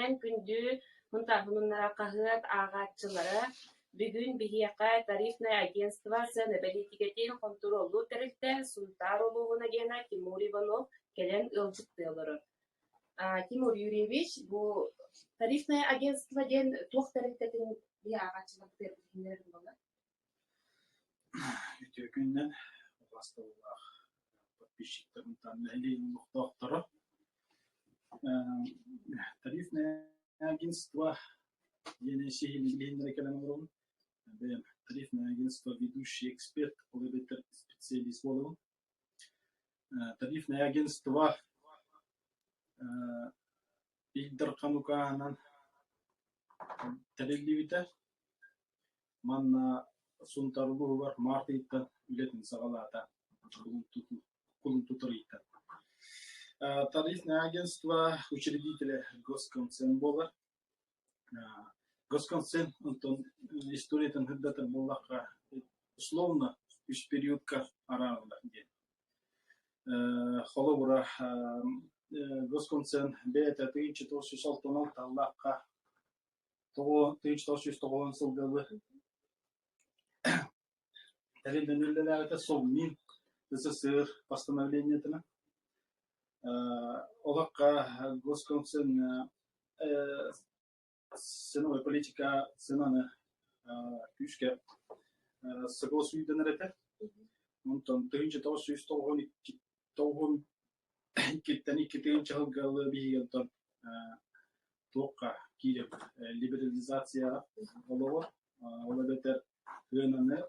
Билигинен күндү мунтарбунуннара кахыат агачылары бүгүн бихияка тарифное агентство сэнэбэлитигетин контроллу терилтен сунтар олугуна гена Тимур Иванов келен ылжыктыылары. Тимур Юрьевич, бу тарифное агентство ден туох терилтетин бия агачылар терилтенер болар. Күннен басталар подписчиктерин танылын доктора. Тарифное агентство Ене Сихилин рекламировал. Тарифное агентство ведущий эксперт, специалист волон. Тарифное агентство Игдар Кануканан Тарилливита Манна Сунтарлу бар Мартита Үлетин Сагалата Кулутурита. Тарифное агентство учредителя Госкомценбола. Госконцерн история там когда-то была условно из периодка арабов. Холобура Госконцерн бета 1906 Аллахка того 1906 года. Тарифное это совмин СССР постановление это. Аллахка Госконцерн ценовая политика цена на пюшке согласует на это. Он там 1906 китани чал галби там тока киреп либерализация олова олабетер гönene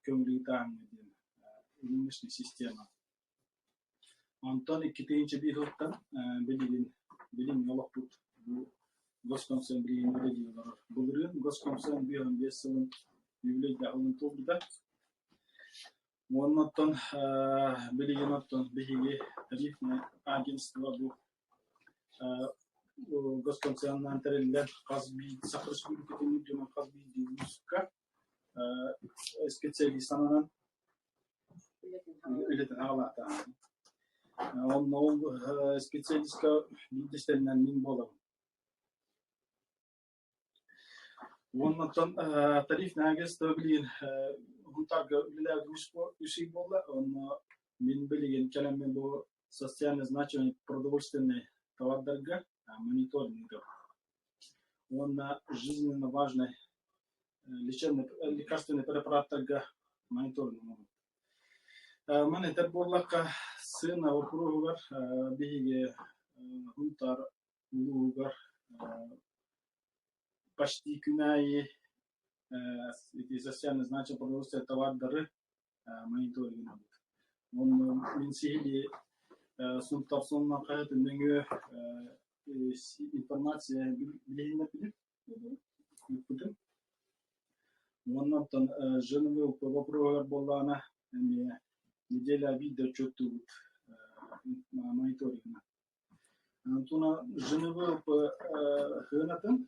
көңүлүтан иммунный система. Антон китенче бироттан билим ялапут Госкомцерн биримдер булрын Госкомцерн бирен бесен юледа он тобда Моннотон билигенотон биге тарифное агентство бу Госкомцерннан терилген казби сахарский көтөнүп казби дивуска специалистанан үлетен алата. Он специалистка бидестеннен мин болом. Оннан тарифное агентство билген гунтарга үлелер үсей болла, он мен билген келемен бу социально значимый продовольственный товардарга мониторинга. Он жизненно важный лекарственный препаратарга мониторинга. Мен это боллака сына округар биге гунтар улугар почти күнәйе социально значимый продовольственный товардары мониторинг. Он мен сихили сунтарсонна кайты меңе информация билгенне билип. Оннан женовый вопросар боллана неделя видео отчету мониторинга. Антона женовый хэнатын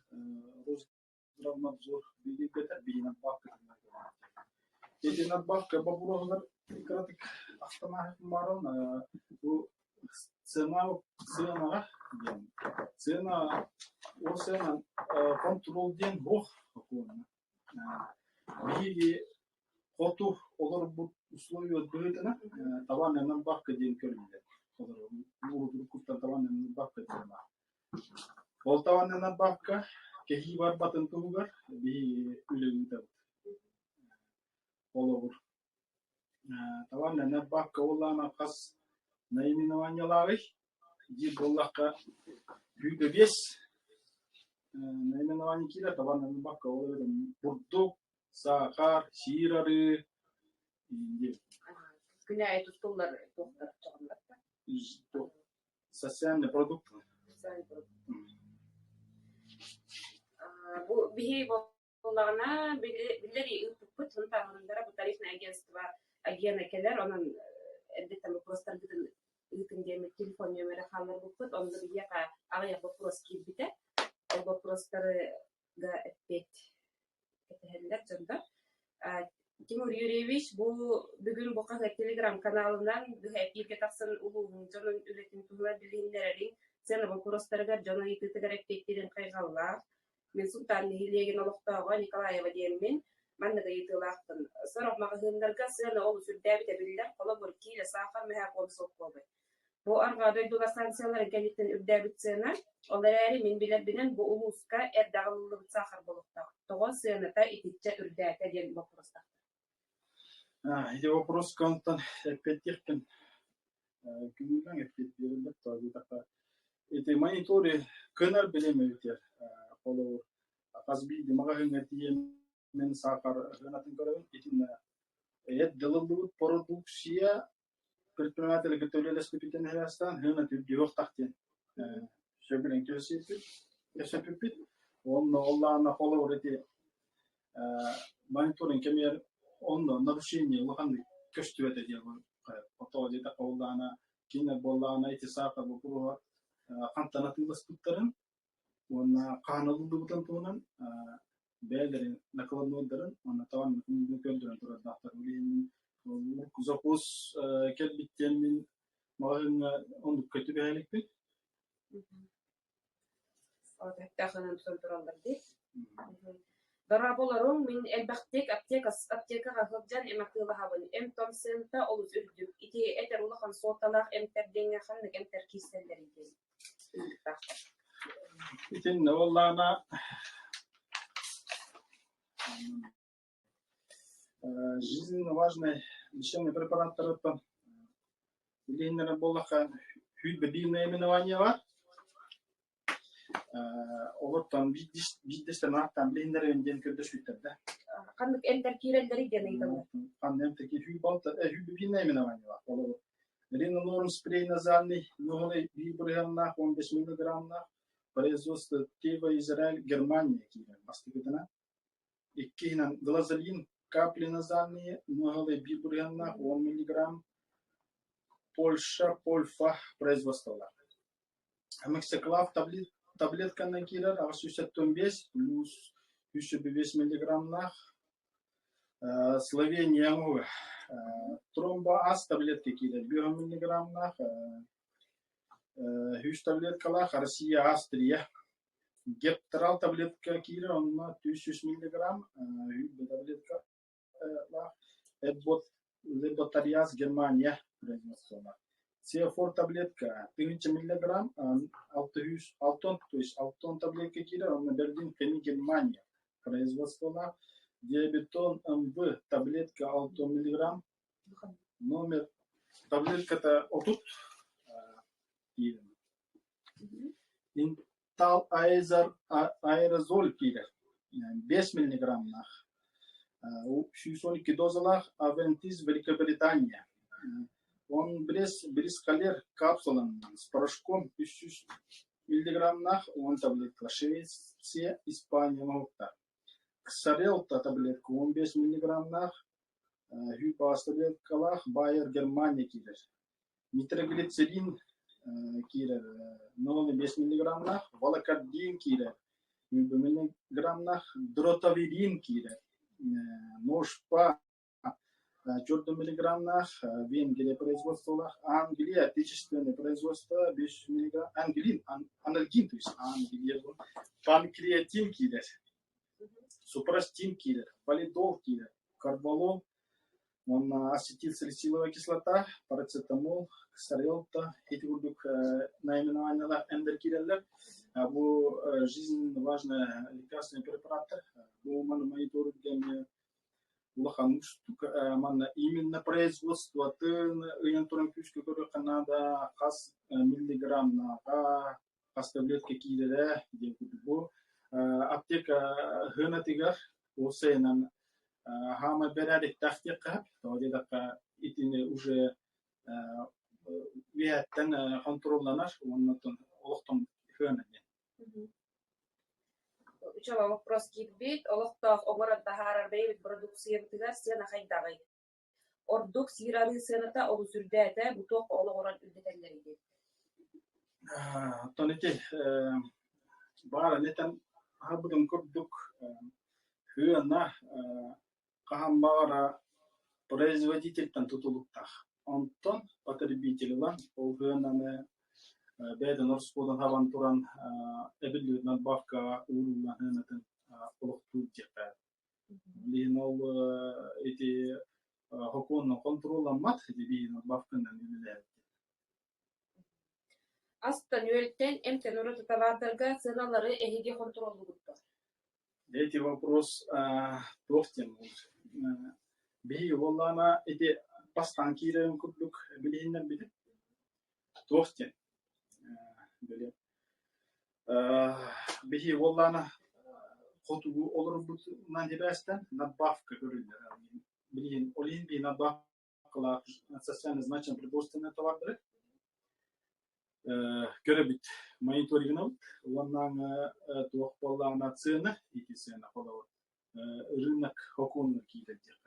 Равнадзор билибета бинаббакка. Эти надбавка бабурогар кратик автомат марон бу цена контрол ден бог окуна. Биги хоту олар бу условия бөтена таванна надбавка ден көрүнөт. Бу куптан таванна надбавка ден. Ол таванна надбавка Кехи бар батын тугар би үлеңдә. Оловур. Таванна надбавка олана кас наименованиялары ди боллакка бүге бес наименование кира таванна надбавка олардан бурдук, сахар, сирары ди. Күнә айтып толлар токтар чыгымлар. Социальный продукт. Бу бихи боллагына билери ытпыт тантамындара бу тарифное агентство агенекелер онун эддетен вопростар бүтүн ытындеме телефон номери халар буппут онда бияка агая вопрос кирбите ол вопростарга эппет этелер жонда Тимур Юрьевич бу бүгүн бу телеграм каналынан бихи кирге таксын улуун жонун үлетин тула билимдерин Сен вопростарыгар жана ититигер эппеттерин кайгаллар. Мен Султан Хилеген олоктоого Николаева диеммин. Манныга итылаактын. Сорок магазиндарга сен ол сүрдәбите биллер, кола бер киле сахар меха консол кобы. Бу арга дойдуга станциялар гәҗиттен үддәбитсена, олар мен билет белән бу улуска эрдагыллы сахар булыкта. Того сената итичә үрдәтә дигән вопроста. Эти вопрос контан эппеттиркен. Күнүләң эппеттерилер тагы така. Эти мониторы көнәр белемейтер. Колор казби магазинга тием мен сахар гынатын көрөм. Итин дылылдык продукция предприниматель готовились купить на Казахстан, гына тюрьёх тахтен. Шебелен кёсипит, яшапипит. Он на холо эти мониторинг кемер он нарушение лоханды көштүбөтө деген. Ото деда колдана кине боллана эти сахар бу кантанатын спуттарын. Он каналдыбытын тонан бәлерин накладнодарын, он таван көлдөрөн турат дактар билин. Запус келбиттен мен магазинга онду көтүп элекпи. Таханын төлтөралдар ди. Дараболарың мен элбактек аптекага хыджан эмактыла хабын. Эм томсента олус үрдүк. Ити этер улахан соталак эмтердеңе ханнык эмтер киселдер икен. Итин оллана жизненно важный лечебный препарат линейная болаха хюдбедин наименование var. Олоттан биддестен там линейдерен ден көрдөш биттерде. Кандык эмтер кирелдери ден айтылды. Кандык хюдбедин наименование var. Олор ринолорм спрей назальный, новый вибригана 15 мг, производство Тива Израиль, Германия кирен. Бастыгытына. Иккинан глазолин капли назальные, новый вибригана 1 мг, Польша, Польфа производство. Амексеклав таблетка на кирер, а 65 плюс 1000 мг. Словения, тромбоаз таблетки кирер, 1 мг. Хюш таблеткалах, Россия, Австрия. Гептрал таблетка кирер, он на 1000 мг. Таблетка Леботариаз, Германия производство. Цеофор таблетка 1000 мг, Алтон, то есть Алтон таблетка кирер, он на Берлин, Германия производство. Диабетон МВ таблетка Алтон мг. Номер таблетка-то отут. Интал аэрозоль кирер 5 мг. 612 дозалах Авентис, Великобритания. Он брискалер капсулан с порошком 1000 мг. Он таблетка Швеция, Испания, Малта. Ксарелта таблетка 15 мг. Хюпас таблеткалах Байер, Германия кирер. Нитроглицерин кирер 0,5 мг. Волокардин кирер 1 мг. Дротавирин кирер. Ножпа 4 мг. Венгрия производство. Англия отечественное производство 5 мг. Анальгин, то есть Англия. Панкреатин кирер. Супрастин кирер. Валидол кирер. Карболол. Он ацетилсалициловая кислота, парацетамол, ксарелта, эти будут наименования эндокринеллер. Бу жизненно важное лекарственное препараты. Бу мониторинг именно производство интурн пюшки Канада хас миллиграмм на хас таблетки килере бу аптека хынатигар осенан Хама берадик тахтиқап, то дедака итине уже вияттан контролланар, оннотон олохтон хönене. Учала вопрос китбит, олохтох огород тахарар бейбит продукция битигар сена хайдагай. Ордук сирары сената олусурдата буток ологород үдетеллери. Тонете бара нетан хабудum курдук хöна Кахамбара производитель тантутулуктах. Антон потребитель лан олгынаны bäden orspodan havan turan ebilliut nadbafka uulullan hänätän oloktuutjepää. Lihin ol iti hokunnan kontrollammat iti lihin nadbafkannan yliläätti. Astan yölten emten urututavardırga sığınaları ehidi kontrollü guttu. Эти вопрос тохтен. Биһи воллана эти пастанкирен кудлук билиһиннер биде. Тохтен. Биле. Биһи воллана хотугу олорбут нандибастан надбавка görülür. Билиһин олин би надбавкала социально значимо предоставленные товары. Görübüt monitoringini alıp, ondan tuğuk bollağına цена, iki цена kolay. Рынок хокунны кийлердер.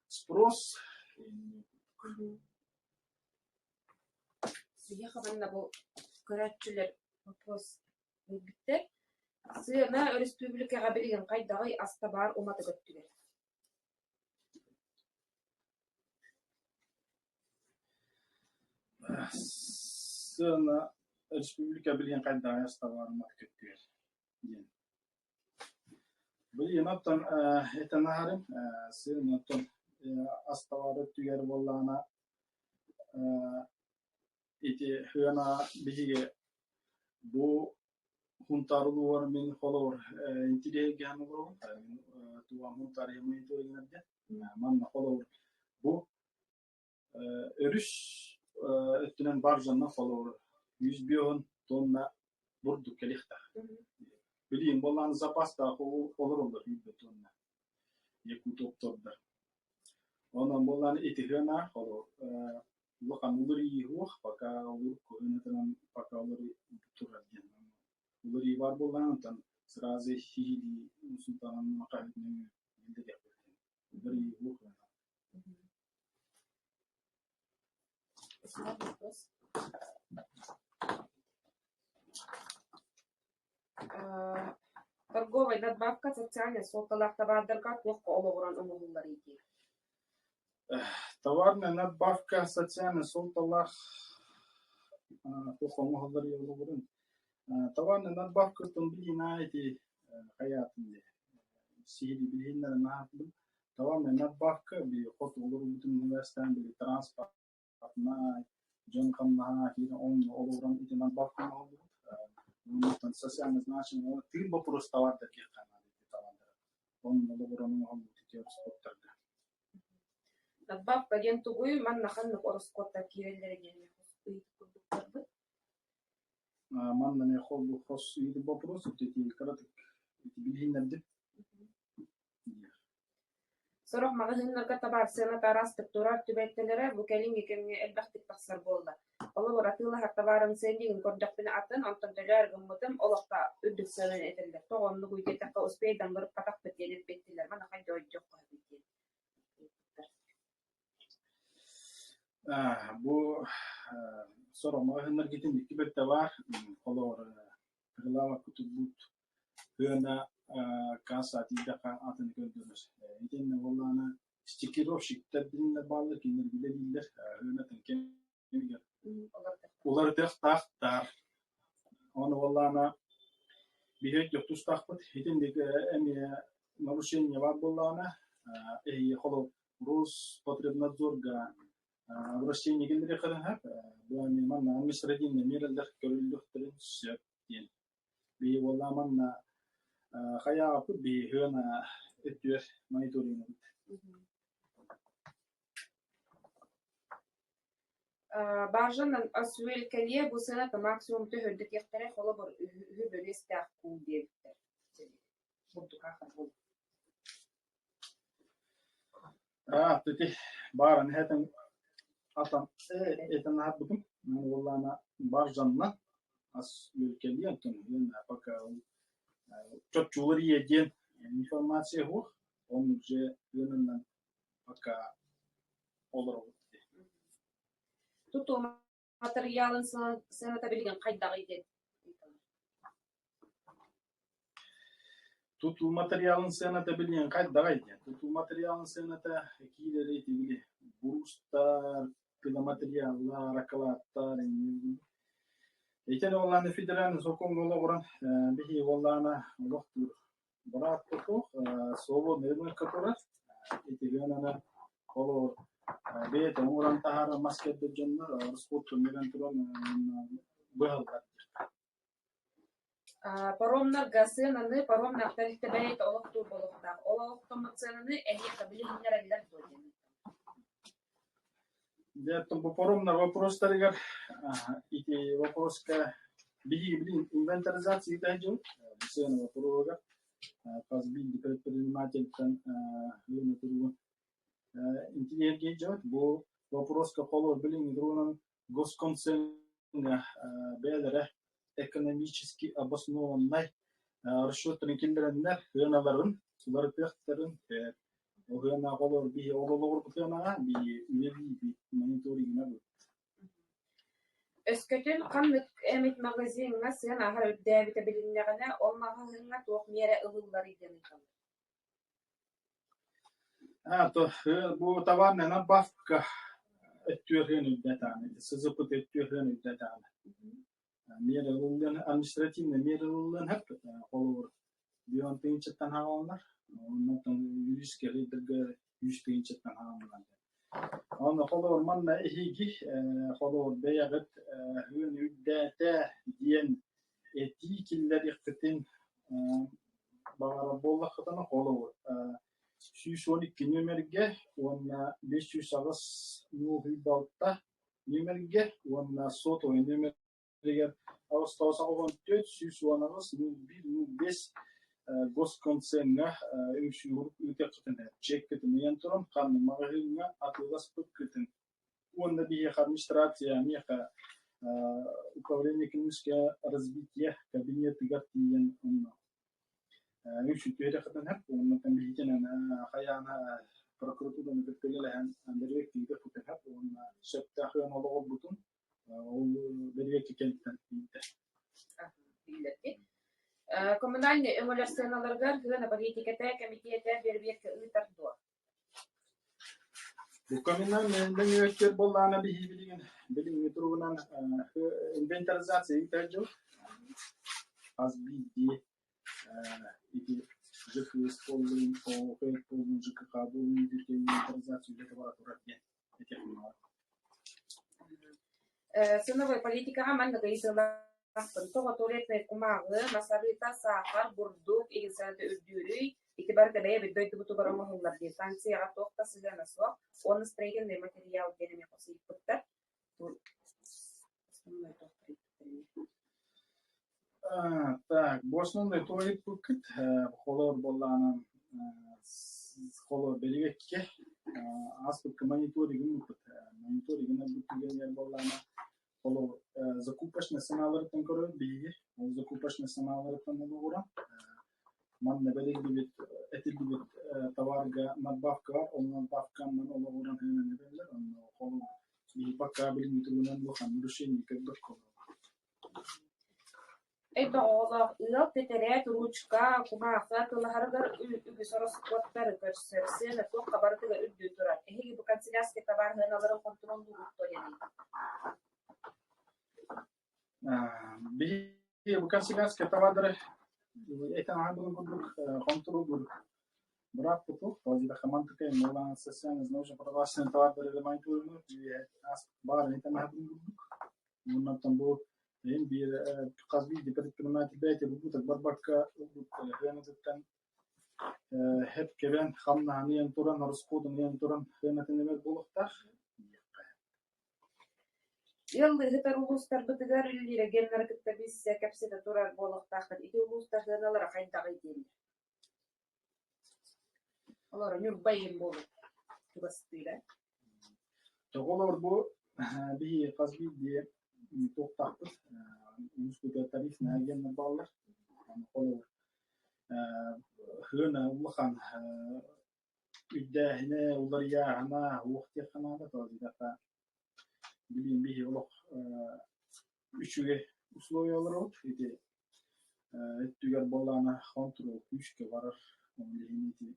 Спрос. Suya kabanda bu körätçüler вопрос bitti. Sığına Respublikaga bilgen qaydagy astabar umaty göttüler. Sığına Respublika bilgen qaydagy astabar umaty göttüler. Bu yanattan etenaharin sığınattan astabarı tüger bollağına iti hüyana bihige bu huntaruluvar min holor intide gehanu bro tuwa huntar yemeği oynardı. Manna holor bu örüş ötünen barjanna holor 100 biyon tonna burduk kelihta. Bileyim bolan zapas da olur 100 tonna. Yeku toptopda. Ondan bolan iti hüyana holor Lokan uluri ruh paka ulur koyunatan paka uluri turadiyan. Uluri var bolantan sraze hidi sultanın makalini bildi yapıyor. Uluri ruh. Торговая надбавка социальный соталах товардырга тоққа олығыран ұмығылар екен. Товарная надбавка социальный соталах тоққа олығылар екен. Товарная надбавка тумбилина эти хаятынде. Сиди билиннер нахбыл. Товарная надбавка би хот олығыр бүтін университеттен би транспортна жонқамна хина он олығыран ити надбавка олығыр. Социально значимо три вопроса товар таких каналов товаров. Он олығыран олығыр тетер спорттарда. Надбавка ден тугуй ман наханны ороскотта киреллерген уйткурдуктарбы. Манна не холбу хос үйді вопрос эти каратык эти билгиннерди. Сорох магазиннарга табар сена тарастык турар түбәттеләре бу кәлимге кемге элбәхтик тахсар булды. Олы ратыла хаттабарын сендигин көрдәкпене атын антон төләр гыммытым олакта үддүк сөнен этелдер. Тогонны буйда такка успейдан бирip катак бетелеп беттилер. Мана хәҗҗә җок кайтты. Bu sorma hınlar gitin dikibette var. Kolor kırlama kutubut hına kasati daka atını gönderiyor. İtin vallana stikirovşik tedbirine bağlı kinler bilirler. Hına tenken Ular tahtar. Onu vallana bir hek yok tustahpıt. İtin dik emi narушение var vallana. Kolor Rus потребнадзорга обращение гендери хадахап буани манна административный мералар көрүлдүктөрүн сөптен би вала манна хаяапы би хына өтүр мониторинг Баржанан асуэлкалие бу сената максимум төһөрдүк яктары холо бар хүбөлестак кул дебиттер. Бурду кахат бул. Тути барын хэтен Atan etan habukum wallana barjanna as ülkeliyen tun yana paka çok çuları yediğin informasiya hu onun je yönünden paka olur oldu. Tutu materyalın senata bilgen kaydağı ide. Tutu materyalın senata bilgen kaydağı ide. Tutu materyalın senata kileri tibili burustar pila material la rakalattar Итен оланы федеральный закон олоғыран бихи оланы олықтыр. Бірақ тұту, солы нөмір көпірі, етеген аны олы бейт оңыран тағары маскетті жонлар, спорт түрмеген тұран бұғалдар. Паромнар гасынаны, паромнар тарихты бәйт олықту болықтақ. Олықтымы ценаны әйекті білігінер әлілер бөлген. Деттім, бұл паромнар вопростарығар, ити вопроска биги билин инвентаризация тайжу бисена вопрога пас билди предпринимательтен юна туру интеллигент гейджот бу вопроска колор билин друнан госконцерн белере экономически обоснованный расчетный киндерендер хыналарын суларпехтерин огана колор би ололор бутена би үеби би мониторингна бу Өскөтүн каннык эмит магазинга сыгын ахар өддәбите билиннегene олмага хыңга тоқ мере ылыллар иден икан. То бу товарнана бавка өттүрген үддәтаны, сызыпыт өттүрген үддәтаны. Мере ылыллан административный мере ылыллан хәп колор бион тынчыктан хагалар. Оннан юриске рейдерге 100 тынчыктан хагалар. Оны қолор манна эхиги қолор бәягыт үйін үддәті дейін этикиллер иқтетін бағара болы қытаны қолор 112 нөмерге онна 500 нөмірге нөмерге онна сот ойын нөмерге ауыстауса оған 400 госконцернга үшүр үтө кытын чеккетин янтурам канны магазинга атылгас пыккытын онда бие администрация меха управление экономического развития кабинет гартиен онна үшү төре кытын хап онда там битен хаяна прокуратурадан бекелелен андерек тийде кытын хап онда шепта хыян олого бутун ол берек кенттен тийде Коммунальный эмоляционаларгар гына политиката комитета бербекке үтәрдо. Бу коммунальный эмоляционалар боллана бихи билин тургунан инвентаризация үтәрдо. Аз биди ити жефус полын офет полын ЖКХ болын диркен инвентаризация үтәрдо бара турат. Сыновой политикага манна гыйсыла Тоға туалетный кумағы, масарыта сақар, бұрдық, егінсәнді үрдүрүй, итибарда бәйе біддойды бұты бар оңығылар де. Санкцияға тоқта сызғана соқ, оны стрейгенде материал денеме қосы иппіттір. Так, босынды туалет бүкіт, қолыр болланын, қолыр беревекке, аспытқы мониторигін бүкіт, мониторигіні бүкігенер болланы, Коло закупочные саналары танкоры биги, закупочные саналары танкоры. Ман не берет этих товарга надбавка, он надбавка на новый рынок не берет, он коло биги пока билин трудно лохан решение как доколо. Это олах, илок тетерет ручка, кумаха, кулахаргар, үгісорос коттар, көрсерсе, на тоқ қабартыға үдді тұрат. Эхеги бұл канцелярский товар ғаналарын контролды ұқтолені. Биги канцелярский товар это надо будет контроль брат потом возле команды мала сессия нужно продавать товар регламентуемый и ас бар это надо будет мы там был им бир казби предприниматель бейте будет барбака генетен хеп кевен хамна ниян туран расходын ниян туран генетен немер болуктар Yıllı hıtar uluslar bıtıgar ülleri genler kıtta biz kapsida turar boluqtaqır. İti uluslar hınalara qaydağı edenler. Olara nürbayın bolu. Tubastıyla. Toğolor bu bir qazbi diye toqtaqır. Ünsüde tarif nərgenler bağlar. Olar hına ulğan üddəhine ular yağına uqti xanada tozida Bilin bir yoluk üçüge условиялар от эти эттүгер боллана контрол күчкө барар онлинити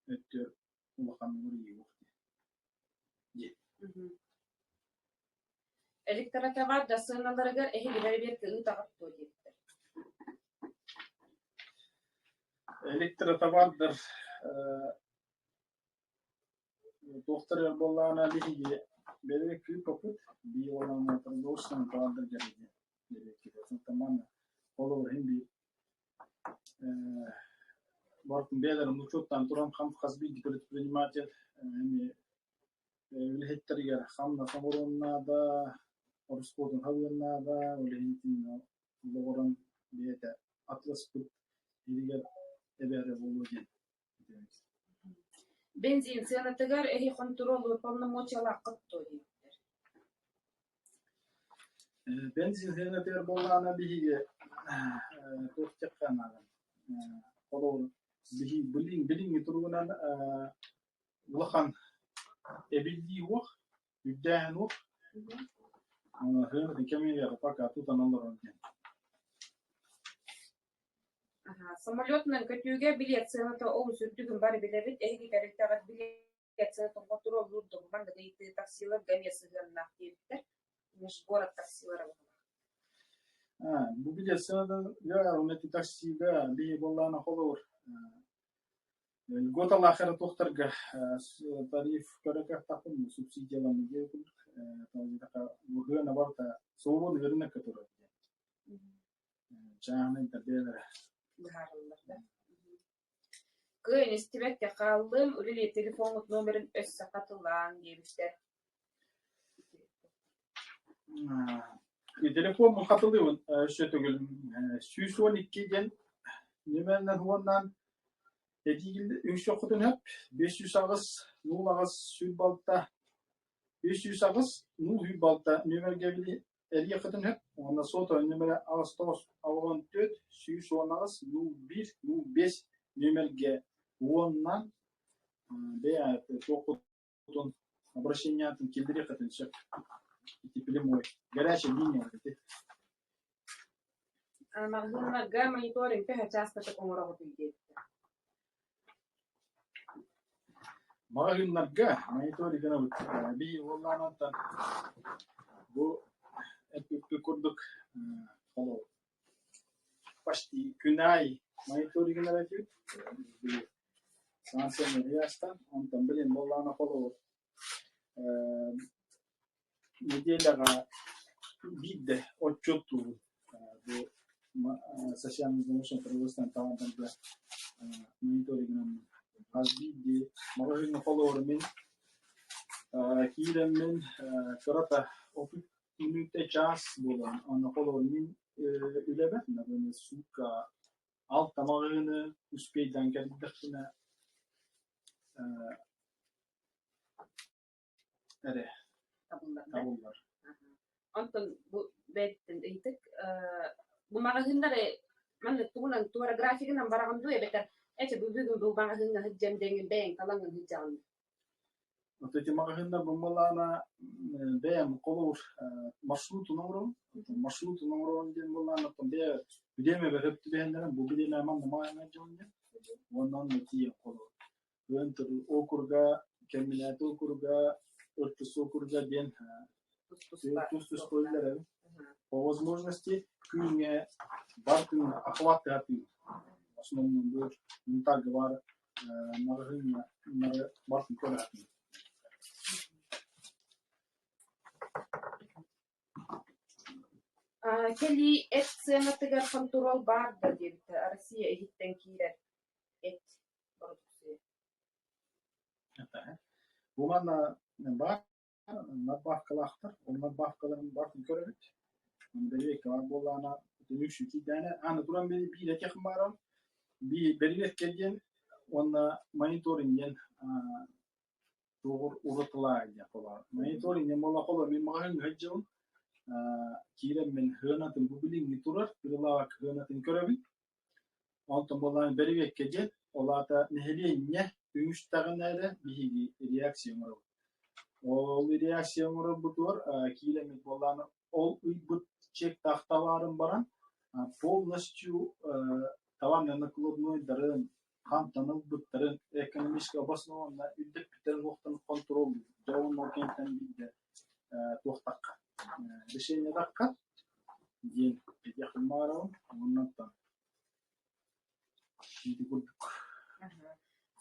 эттер улахан нури вакти Электротобар да сыналарыгар эхи билер бер кыгы тагытту диеттер. Elektrotobardыр доктор боллана биги бере күй попут би олана продолжен калды жерде бере күй таман олор хинди бартын бедер учеттан туран хам хазби предприниматель эми үлехеттерге хамна самуроннада орскодун хавыннада үлехетин логорон бете атлас пут дигер эбере болуген Бензин сыанатыгар эхи контролу полномочияла кытту диеттер. Бензин сенатер боллана биге тохтеккана олор биги билин тургунан улахан эбилди ух үддәһен ух хәмәдә кемия пока тутан олорон. Самолетнын көтүүгө билет сыанаты ол сүрдүгүн бары билебит эхи керектагат билет сыанатын контрол лурду банда гейти таксилар гамесыгыннак диеттер. Наш город таксилары. Bu билет сыанаты я унети таксига би боллана холор год ахыр тохтарга тариф көрөк тапын субсидияланды деп тазыка бүгүнө барта соолун верне көтөрөт. Жаны да беле Бахарларда. Кыйын истибетте калдым, үлели телефонлук номерин өссө катылган дебиштер. Телефон катылыбын өшөтөгүл 112ден неменен хуандан эдигилди үңшө кутун хеп 500 агыс 0 агыс сүйт балта 500 агыс 0 сүйт балта номерге били Эриye kadın hep ondan sonra numara Ağustos 14 110 01 05 номерге ondan veya токутун обращениятын келдире катын чек прямой горячая линия dedi. Магнумга мониторинг пеха часто такому работает. Магнумга мониторинг би ondan bu kurduk почти күнай мониторинг нарратив санкция рястан он там блин боллана холо неделяга виде отчету bu социальный научный производственный талантlarla monitoring'in azbidi magazin follower'min kiiremin karata ofis minute час bulan ana follower'min ülebetine böyle suka alt tamamını uspeyden geldiğine ere tabullar. Anton bu betten intik bu magazinlere man tunan tuara grafikina barang duwe better ece bu magazinna hajjam dengan bank kalangan hijau. Вот эти магазины бумалана бэм колор маршруту номерон ден булана там бэ бидеме бэп тибенден бу бидеме ман намайна жонне воннан нотия колор вентер окурга кеминат окурга отчус окурга ден тустус койлер по возможности күнгө бартын охват хапи основном бу так говор магазин бартын колор. Kelli et sığınaklıgar kontrol barda dedi. Rusya ehitten kiler et produksiya. Bu mana var, nadbahkalar, o nadbahkaların barkın körevit. Belirek var, bolana dönük şükü dene. Ana duran bir lekek maran, bir belirek gelgen, ona monitoringen doğru uğratılar yapılar. Monitoringen mola kola bir mağın hıcın. Kira men hönatın bu bilin turar, bilalak hönatın körevit. Ondan bolan berivek gece, olata nehliye ümüştağınları bir reaksiyon var. O reaksiyon var budur, kira men bolan ol bu çek tahtaların baran, полностью tamamen klubun darın, ham tanıl butların ekonomik обоснованно üddek biten vaktin kontrol, javun orkentten bir de tohtak. решение дакка ден якмаров оннан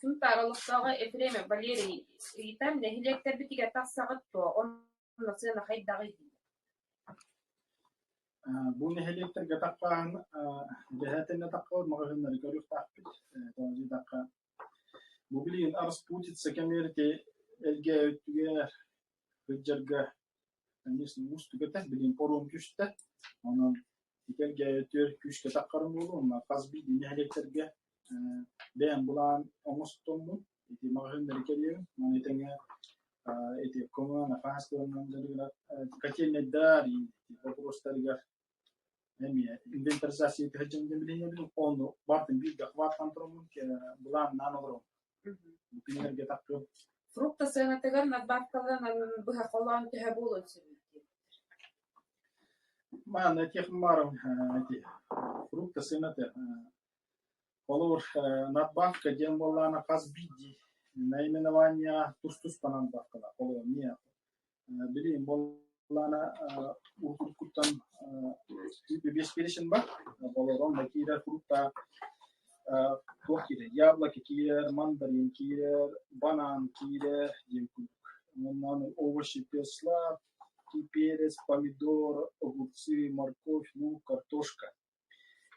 Сунтар олықтағы Эфреме Валерий Итам нәхилектер бітіге тақсағыт то, онны сына хайдағы дейді. Бұл нәхилектер гатаққан жәхәтіне таққауыр мағағынлары көріп тақпет. Тоңжы даққа. Бұл білген арыс путица кәмерде әлге өттіге хүджерге, конечно, мұстыға тәк білген пором күшті. Онын текелге өттер күшке таққарын болу, онна қазбейді нәхилектерге бән бұлан оңыстонмын. Эти мағағынлары келеуін, оны етіңе эти коммуна фаскаларынан котельный дари вопростарга инвентаризация хәҗәмдә белән он бартын бик хваттан тормын булан наногром букинергә такты Фрукта сәнәтегәр надбавкалардан быһа калган төһә булып сөйләде. Мана техмарым эти фрукта сәнәте колор надбавка дем булана казбиди наименование тустуспанан надбавкала колор не билим булана уркуттан без перешин бар колорон макира фрукта кокире яблоки киер мандарин киер банан киер демкук овощи песла перец помидор огурцы морковь лук картошка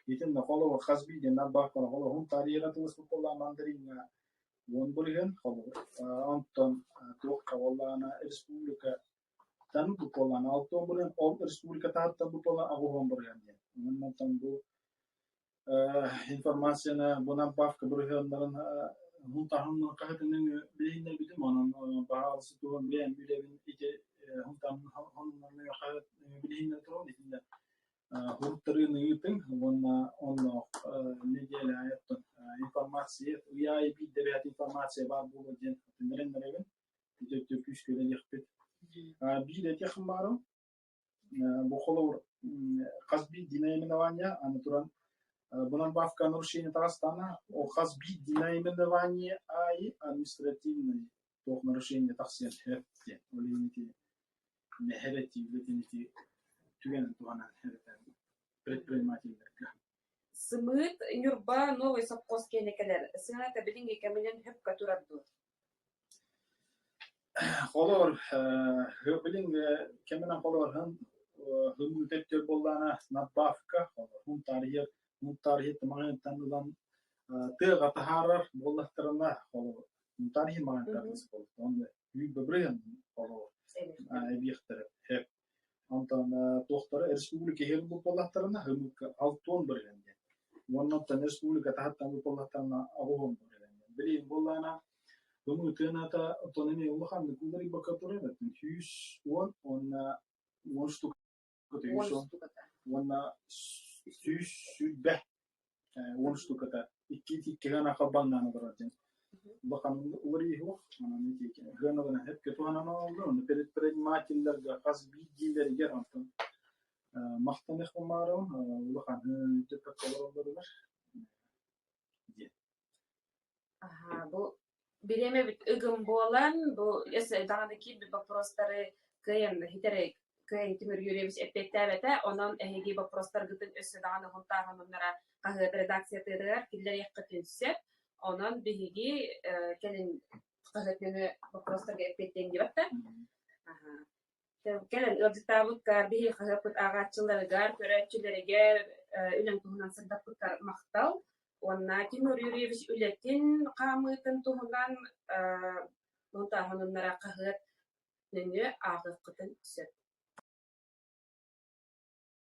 Итин на холова хазби ден надбавка на холова хун тарихатыңыз бұқолла мандаринға он бөлген холова. Антон тоққа оллана республика тан бұқоллана алтон бөлген, ол республика тағыттан бұқолла ағуған бөлген. Оннан бұл информацияны бұл надбавка бөлгендерін хун тағының қағытының білейінне бітім, оның бағалысы туған білейін білейін ете хун тағының қағытының білейінне тұрған Хуртарин итин, он неделя это информация, я и бит девять информация бар было день, нерен, идет тюркиш келехпет. Бит этих мару, бухолор хазби динаминование, а натуран бунабавка нарушение Татарстана, о хазби динаминование, а и административное тох нарушение таксен херти, олинити, нехерети, летинити. Сымыт Нюрба новый совхоз кенекелер. Сыната билинги кемелен хөп катурадду. Холор билинги кеменен холор хым теттер боллана надбавка хум тарихи тамагын танудан тыга тахарар боллахтарына холор тарихи магын тарихи болду. Онда үй бебрен холор эбихтер хеп Антон тоқтары республика херін бұл болақтарына хымылка алтон біргенде. Оннан республика тағаттан бұл болақтарына ағуын біргенде. Білейін болағына хымыл тыната автономия ұлықанды күлдері бақатуры әбін. 10 штук онна сүрбә 10 штук әті. 2 ғана қабаннаны бұраден. Бақан ұлыры еуқ, ғанадына әп кетуғанан алды, оны предпринимательлерге, қазбидилерге антын мақтанық болмарым, ұлыған үндетіп қаларылары бар. Бұл береме бит үгім болан, бұл есі дағаны ки бір вопростары күйен, хитері күйен Тимир Юрьевич әппеттәбәті, онан әйге вопростар күтін өсі дағаны ғынтағын онлара қағыт редакция тыдығар, келдер еққы түнсеп, Онан биһиги келин кагытны вопростарга эппеттенги батта. Келин ылдытабыкка биһи кагыт агачыларыгар, көрөчүлөргө үлем туһунан сырдапкар мактал. Онна Тимур Юрьевич үлетин камытын туһунан монтаханыннара кагыт нөне агыкытын сөп.